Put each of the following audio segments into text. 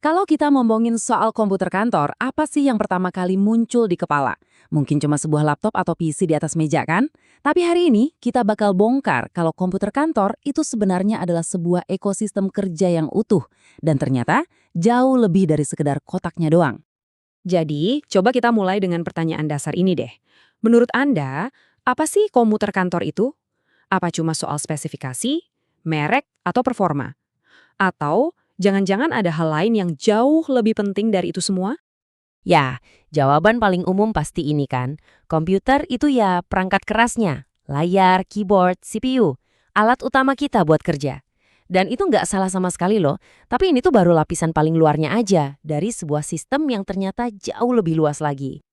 Kalau kita ngomongin soal komputer kantor, apa sih yang pertama kali muncul di kepala? Mungkin cuma sebuah laptop atau PC di atas meja kan? Tapi hari ini kita bakal bongkar kalau komputer kantor itu sebenarnya adalah sebuah ekosistem kerja yang utuh. Dan ternyata jauh lebih dari sekedar kotaknya doang. Jadi, coba kita mulai dengan pertanyaan dasar ini deh. Menurut Anda, apa sih komputer kantor itu? Apa cuma soal spesifikasi, merek, atau performa? Atau jangan-jangan ada hal lain yang jauh lebih penting dari itu semua? Ya, jawaban paling umum pasti ini kan. Komputer itu ya perangkat kerasnya, layar, keyboard, CPU, alat utama kita buat kerja. Dan itu nggak salah sama sekali loh, tapi ini tuh baru lapisan paling luarnya aja dari sebuah sistem yang ternyata jauh lebih luas lagi.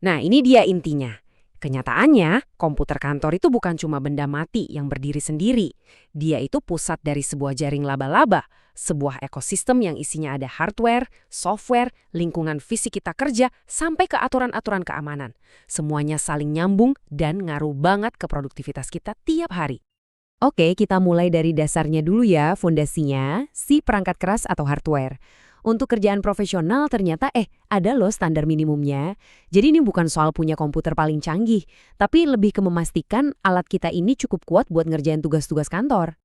Nah, ini dia intinya. Kenyataannya, komputer kantor itu bukan cuma benda mati yang berdiri sendiri. Dia itu pusat dari sebuah jaring laba-laba, sebuah ekosistem yang isinya ada hardware, software, lingkungan fisik kita kerja, sampai ke aturan-aturan keamanan. Semuanya saling nyambung dan ngaruh banget ke produktivitas kita tiap hari. Oke, kita mulai dari dasarnya dulu ya, fondasinya, si perangkat keras atau hardware. Untuk kerjaan profesional ternyata ada loh standar minimumnya. Jadi ini bukan soal punya komputer paling canggih, tapi lebih ke memastikan alat kita ini cukup kuat buat ngerjain tugas-tugas kantor.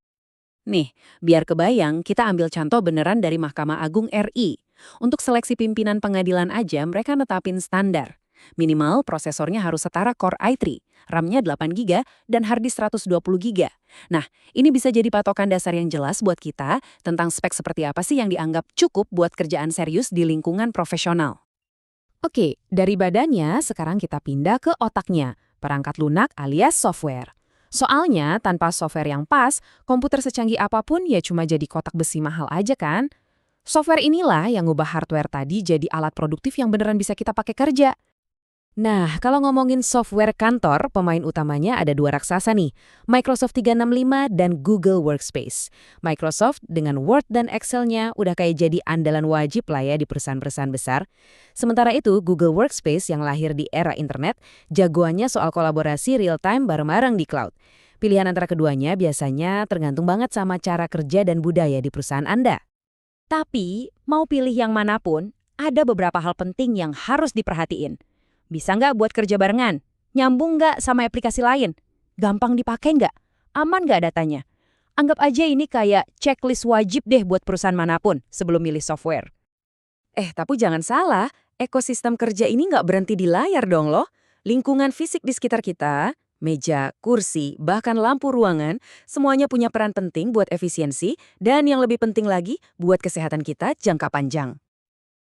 Nih, biar kebayang, kita ambil contoh beneran dari Mahkamah Agung RI. Untuk seleksi pimpinan pengadilan aja, mereka netapin standar. Minimal prosesornya harus setara Core i3, RAM-nya 8 GB, dan harddisk 120 GB. Nah, ini bisa jadi patokan dasar yang jelas buat kita tentang spek seperti apa sih yang dianggap cukup buat kerjaan serius di lingkungan profesional. Oke, dari badannya sekarang kita pindah ke otaknya, perangkat lunak alias software. Soalnya tanpa software yang pas, komputer secanggih apapun ya cuma jadi kotak besi mahal aja kan? Software inilah yang ngubah hardware tadi jadi alat produktif yang beneran bisa kita pakai kerja. Nah, kalau ngomongin software kantor, pemain utamanya ada dua raksasa nih, Microsoft 365 dan Google Workspace. Microsoft dengan Word dan Excel-nya udah kayak jadi andalan wajib lah ya di perusahaan-perusahaan besar. Sementara itu, Google Workspace yang lahir di era internet, jagoannya soal kolaborasi real-time bareng-bareng di cloud. Pilihan antara keduanya biasanya tergantung banget sama cara kerja dan budaya di perusahaan Anda. Tapi, mau pilih yang manapun, ada beberapa hal penting yang harus diperhatiin. Bisa nggak buat kerja barengan? Nyambung nggak sama aplikasi lain? Gampang dipakai nggak? Aman nggak datanya? Anggap aja ini kayak checklist wajib deh buat perusahaan manapun sebelum milih software. Tapi jangan salah, ekosistem kerja ini nggak berhenti di layar dong loh. Lingkungan fisik di sekitar kita, meja, kursi, bahkan lampu ruangan, semuanya punya peran penting buat efisiensi dan yang lebih penting lagi buat kesehatan kita jangka panjang.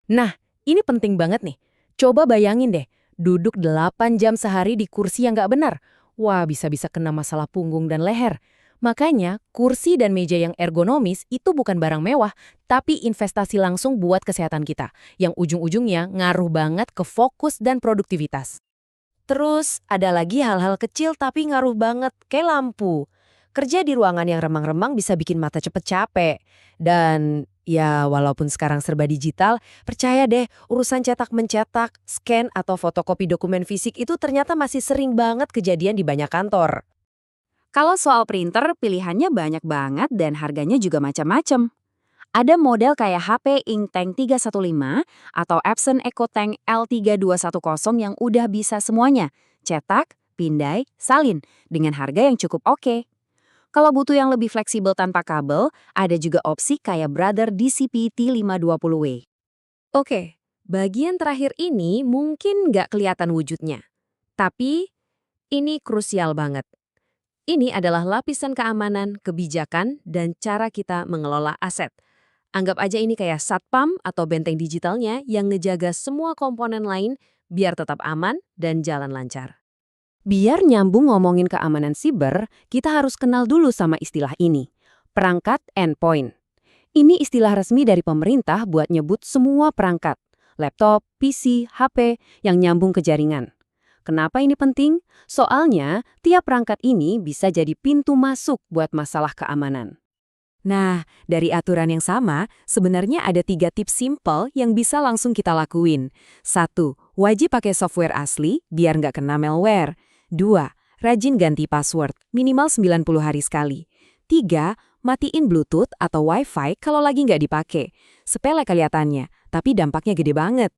Nah, ini penting banget nih. Coba bayangin deh, duduk 8 jam sehari di kursi yang nggak benar. Wah, bisa-bisa kena masalah punggung dan leher. Makanya, kursi dan meja yang ergonomis itu bukan barang mewah, tapi investasi langsung buat kesehatan kita, yang ujung-ujungnya ngaruh banget ke fokus dan produktivitas. Terus, ada lagi hal-hal kecil tapi ngaruh banget, kayak lampu. Kerja di ruangan yang remang-remang bisa bikin mata cepet capek. Dan ya walaupun sekarang serba digital, percaya deh urusan cetak-mencetak, scan atau fotokopi dokumen fisik itu ternyata masih sering banget kejadian di banyak kantor. Kalau soal printer, pilihannya banyak banget dan harganya juga macam-macam. Ada model kayak HP Inktank 315 atau Epson EcoTank L3210 yang udah bisa semuanya, cetak, pindai, salin, dengan harga yang cukup oke. Kalau butuh yang lebih fleksibel tanpa kabel, ada juga opsi kayak Brother DCP T520W. Oke, bagian terakhir ini mungkin nggak kelihatan wujudnya. Tapi ini krusial banget. Ini adalah lapisan keamanan, kebijakan, dan cara kita mengelola aset. Anggap aja ini kayak satpam atau benteng digitalnya yang ngejaga semua komponen lain biar tetap aman dan jalan lancar. Biar nyambung ngomongin keamanan siber, kita harus kenal dulu sama istilah ini, perangkat endpoint. Ini istilah resmi dari pemerintah buat nyebut semua perangkat, laptop, PC, HP yang nyambung ke jaringan. Kenapa ini penting? Soalnya, tiap perangkat ini bisa jadi pintu masuk buat masalah keamanan. Nah, dari aturan yang sama, sebenarnya ada 3 tips simple yang bisa langsung kita lakuin. 1. Wajib pakai software asli biar nggak kena malware. 2. Rajin ganti password, minimal 90 hari sekali. 3. matiin Bluetooth atau Wi-Fi kalau lagi nggak dipakai. Sepele kelihatannya, tapi dampaknya gede banget.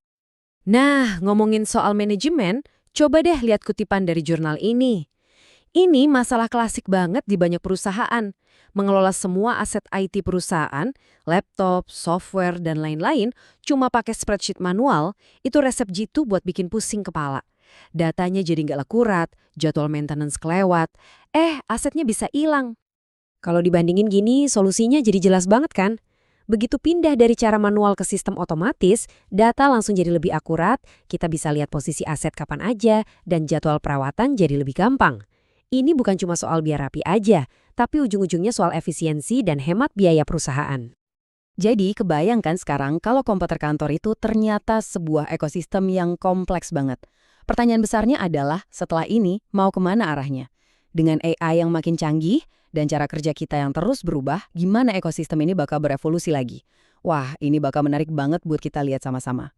Nah, ngomongin soal manajemen, coba deh lihat kutipan dari jurnal ini. Ini masalah klasik banget di banyak perusahaan. Mengelola semua aset IT perusahaan, laptop, software, dan lain-lain, cuma pakai spreadsheet manual, itu resep jitu buat bikin pusing kepala. Datanya jadi nggak akurat, jadwal maintenance kelewat, asetnya bisa hilang. Kalau dibandingin gini, solusinya jadi jelas banget kan? Begitu pindah dari cara manual ke sistem otomatis, data langsung jadi lebih akurat, kita bisa lihat posisi aset kapan aja, dan jadwal perawatan jadi lebih gampang. Ini bukan cuma soal biar rapi aja, tapi ujung-ujungnya soal efisiensi dan hemat biaya perusahaan. Jadi kebayangkan sekarang kalau komputer kantor itu ternyata sebuah ekosistem yang kompleks banget. Pertanyaan besarnya adalah setelah ini mau kemana arahnya? Dengan AI yang makin canggih dan cara kerja kita yang terus berubah, gimana ekosistem ini bakal berevolusi lagi? Wah, ini bakal menarik banget buat kita lihat sama-sama.